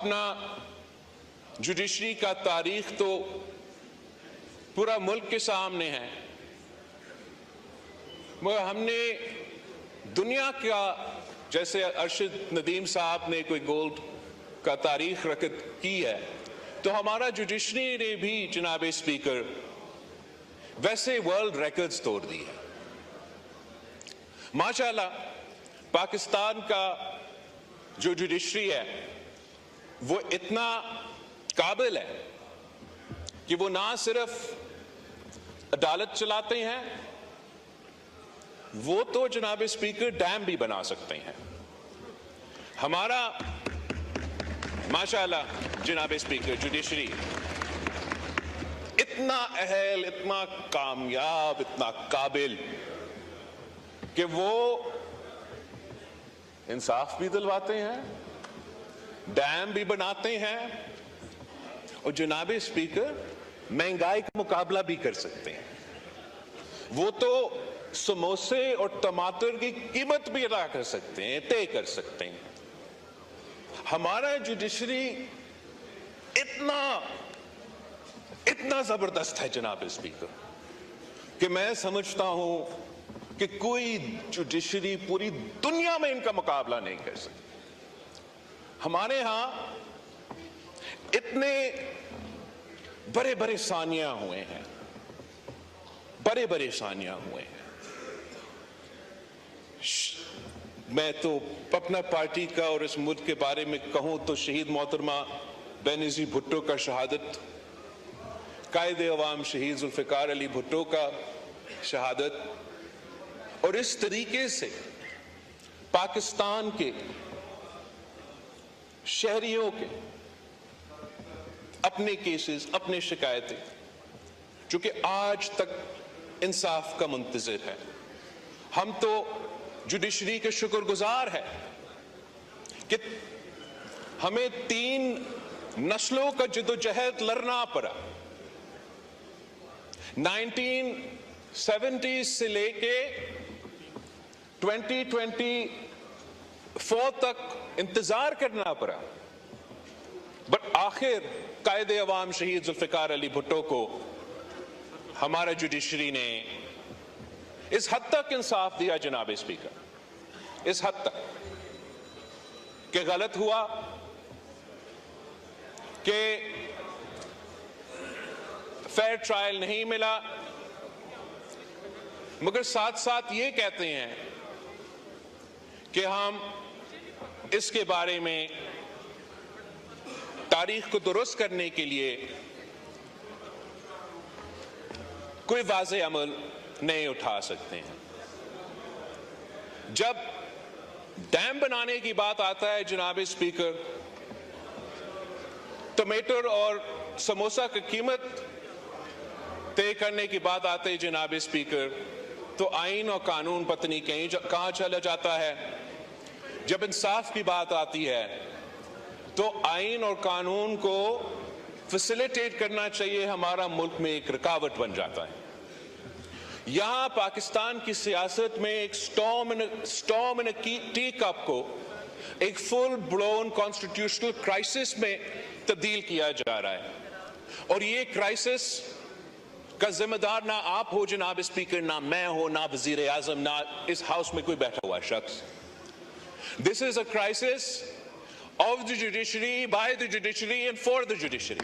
अपना जुडिशरी का तारीख तो पूरा मुल्क के सामने है, मगर हमने दुनिया का, जैसे अरशद नदीम साहब ने कोई गोल्ड का तारीख रकत की है, तो हमारा जुडिशरी ने भी जनाब स्पीकर वैसे वर्ल्ड रिकॉर्ड्स तोड़ दिए। माशाल्लाह पाकिस्तान का जो जुडिशरी है वो इतना काबिल है कि वो ना सिर्फ अदालत चलाते हैं, वो तो जनाब स्पीकर डैम भी बना सकते हैं। हमारा माशाल्लाह जनाब स्पीकर जुडिशरी इतना अहल, इतना कामयाब, इतना काबिल कि वो इंसाफ भी दिलवाते हैं, डैम भी बनाते हैं और जनाब स्पीकर महंगाई का मुकाबला भी कर सकते हैं। वो तो समोसे और टमाटर की कीमत भी अदा कर सकते हैं, तय कर सकते हैं। हमारा जुडिशरी इतना जबरदस्त है जनाब स्पीकर कि मैं समझता हूं कि कोई जुडिशरी पूरी दुनिया में इनका मुकाबला नहीं कर सकती। हमारे यहां इतने बड़े बड़े सानिया हुए हैं, बड़े बड़े सानिया हुए हैं। मैं तो अपना पार्टी का और इस मुल्क के बारे में कहूं तो शहीद मोहतरमा बेनज़ीर भुट्टो का शहादत, कायदे अवाम शहीद जुल्फ़िकार अली भुट्टो का शहादत, और इस तरीके से पाकिस्तान के शहरियों के अपने केसेस, अपने शिकायतें, जो कि आज तक इंसाफ का मुंतज़िर है। हम तो जुडिशरी के शुक्रगुजार हैं कि हमें 3 नस्लों का जद्दोजहद लड़ना पड़ा। 1970 से लेके 2024 तक इंतजार करना पड़ा, बट आखिर कायदे अवाम शहीद जुल्फ़िकार अली भुट्टो को हमारा जुडिशरी ने इस हद तक इंसाफ दिया जनाब स्पीकर, इस हद तक कि गलत हुआ कि फेयर ट्रायल नहीं मिला, मगर साथ साथ ये कहते हैं कि हम इसके बारे में तारीख को दुरुस्त करने के लिए कोई वाज़ेह अमल नहीं उठा सकते हैं। जब डैम बनाने की बात आता है जनाब स्पीकर, टमाटर और समोसा की कीमत तय करने की बात आती है जनाब स्पीकर, तो आइन और कानून पत्नी कहां चला जाता है। जब इंसाफ की बात आती है तो आइन और कानून को फैसिलिटेट करना चाहिए, हमारा मुल्क में एक रुकावट बन जाता है। यहां पाकिस्तान की सियासत में एक स्टॉर्म इन अ टी कप को एक फुल ब्लोन कॉन्स्टिट्यूशनल क्राइसिस में तब्दील किया जा रहा है, और ये क्राइसिस का जिम्मेदार ना आप हो जनाब स्पीकर, ना मैं हो, ना वजीर आजम, ना इस हाउस में कोई बैठा हुआ शख्स। This is a crisis of the judiciary, by the judiciary and for the judiciary.